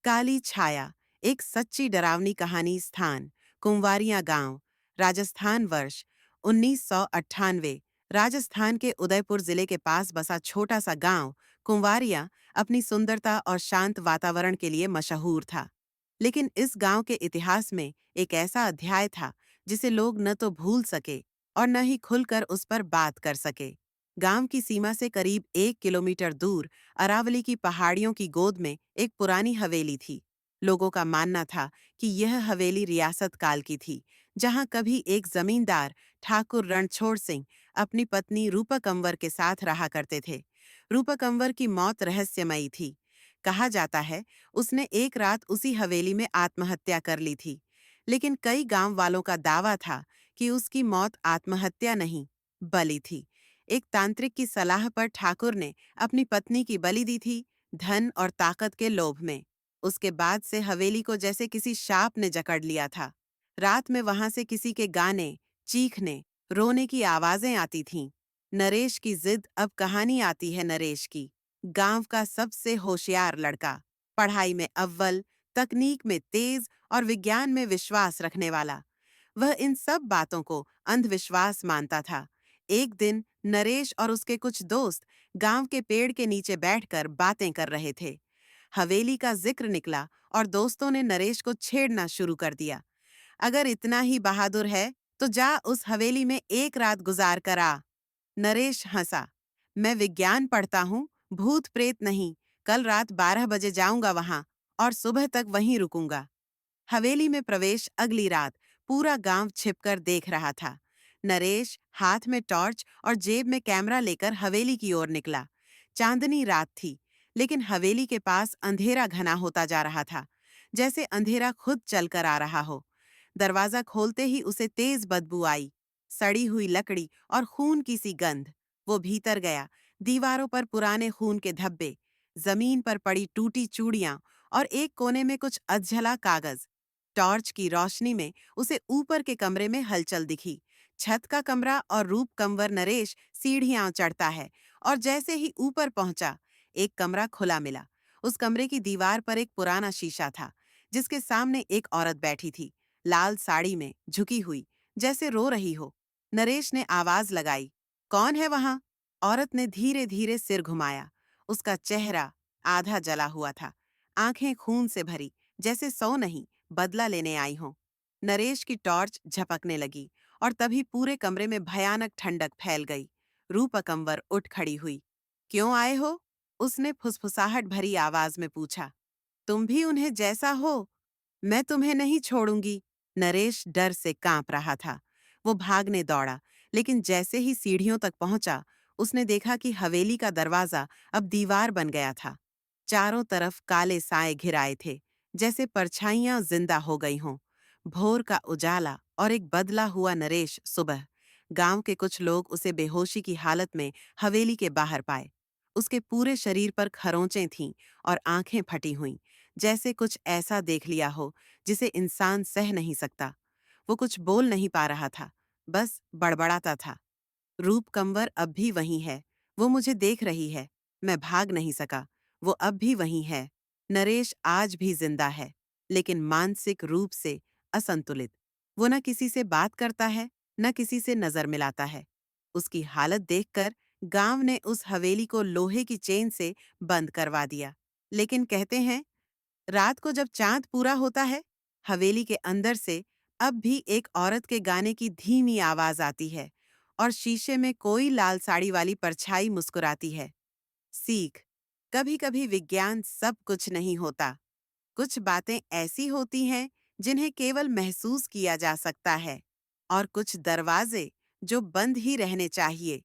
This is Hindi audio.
काली छाया एक सच्ची डरावनी कहानी स्थान कुंवारियां गांव राजस्थान वर्ष 1998 राजस्थान के उदयपुर जिले के पास बसा छोटा सा गांव कुंवारियां अपनी सुंदरता और शांत वातावरण के लिए मशहूर था। लेकिन इस गांव के इतिहास में एक ऐसा अध्याय था जिसे लोग न तो भूल सके और न ही खुलकर उस पर बात कर सके। गांव की सीमा से करीब 1 किलोमीटर दूर अरावली की पहाड़ियों की गोद में एक पुरानी हवेली थी। लोगों का मानना था कि यह हवेली रियासत काल की थी, जहां कभी एक जमींदार ठाकुर रणछोड़ सिंह अपनी पत्नी रूपा कंवर के साथ रहा करते थे। रूपा कंवर की मौत रहस्यमयी थी। कहा जाता है उसने एक रात उसी हवेली में आत्महत्या कर ली थी, लेकिन कई गांव वालों का दावा था कि उसकी मौत आत्महत्या नहीं, बलि थी। एक तांत्रिक की सलाह पर ठाकुर ने अपनी पत्नी की बलि दी थी, धन और ताकत के लोभ में। उसके बाद से हवेली को जैसे किसी शाप ने जकड़ लिया था। रात में वहां से किसी के गाने, चीखने, रोने की आवाजें आती थीं। नरेश की जिद। अब कहानी आती है नरेश की। गांव का सबसे होशियार लड़का, पढ़ाई में अव्वल, तकनीक में तेज और विज्ञान में विश्वास रखने वाला। वह इन सब बातों को अंधविश्वास मानता था। एक दिन नरेश और उसके कुछ दोस्त गांव के पेड़ के नीचे बैठकर बातें कर रहे थे। हवेली का जिक्र निकला और दोस्तों ने नरेश को छेड़ना शुरू कर दिया। अगर इतना ही बहादुर है तो जा उस हवेली में एक रात गुजार कर आ। नरेश हंसा। मैं विज्ञान पढ़ता हूँ, भूत प्रेत नहीं। कल रात 12 बजे जाऊंगा वहां और सुबह तक वहीं रुकूंगा। हवेली में प्रवेश अगली रात पूरा गांव छिपकर देख रहा था। नरेश हाथ में टॉर्च और जेब में कैमरा लेकर हवेली की ओर निकला। चांदनी रात थी, लेकिन हवेली के पास अंधेरा घना होता जा रहा था, जैसे अंधेरा खुद चलकर आ रहा हो। दरवाजा खोलते ही उसे तेज बदबू आई, सड़ी हुई लकड़ी और खून की सी गंध। वो भीतर गया। दीवारों पर पुराने खून के धब्बे, जमीन पर पड़ी टूटी चूड़ियां और एक कोने में कुछ अधजला कागज। टॉर्च की रोशनी में उसे ऊपर के कमरे में हलचल दिखी। छत का कमरा और रूप कंवर नरेश सीढ़ियां चढ़ता है और जैसे ही ऊपर पहुंचा, एक कमरा खुला मिला। उस कमरे की दीवार पर एक पुराना शीशा था, जिसके सामने एक औरत बैठी थी, लाल साड़ी में, झुकी हुई, जैसे रो रही हो। नरेश ने आवाज लगाई, कौन है वहां? औरत ने धीरे धीरे सिर घुमाया। उसका चेहरा आधा जला हुआ था, आंखें खून से भरी, जैसे सो नहीं, बदला लेने आई हों। नरेश की टॉर्च झपकने लगी और तभी पूरे कमरे में भयानक ठंडक फैल गई। रूपा कंवर उठ खड़ी हुई। क्यों आए हो? उसने फुसफुसाहट भरी आवाज में पूछा। तुम भी उन्हें जैसा हो? मैं तुम्हें नहीं छोड़ूंगी। नरेश डर से कांप रहा था। वो भागने दौड़ा, लेकिन जैसे ही सीढ़ियों तक पहुंचा, उसने देखा कि हवेली का दरवाजा अब दीवार बन गया था। चारों तरफ काले साए घिराए थे, जैसे परछाइयां जिंदा हो गई हों। भोर का उजाला और एक बदला हुआ नरेश सुबह। गांव के कुछ लोग उसे बेहोशी की हालत में हवेली के बाहर पाए। उसके पूरे शरीर पर खरोंचें थीं और आंखें फटी हुईं, जैसे कुछ ऐसा देख लिया हो जिसे इंसान सह नहीं सकता। वो कुछ बोल नहीं पा रहा था, बस बड़बड़ाता था। रूप कंवर अब भी वहीं है। वो मुझे देख रही है। मैं भाग नहीं सका। वो अब भी वहीं है। नरेश आज भी जिंदा है, लेकिन मानसिक रूप से असंतुलित। वो न किसी से बात करता है, न किसी से नजर मिलाता है। उसकी हालत देखकर गांव ने उस हवेली को लोहे की चेन से बंद करवा दिया। लेकिन कहते हैं, रात को जब चांद पूरा होता है, हवेली के अंदर से अब भी एक औरत के गाने की धीमी आवाज आती है और शीशे में कोई लाल साड़ी वाली परछाई मुस्कुराती है। सीख। कभी कभी विज्ञान सब कुछ नहीं होता। कुछ बातें ऐसी होती हैं जिन्हें केवल महसूस किया जा सकता है, और कुछ दरवाजे जो बंद ही रहने चाहिए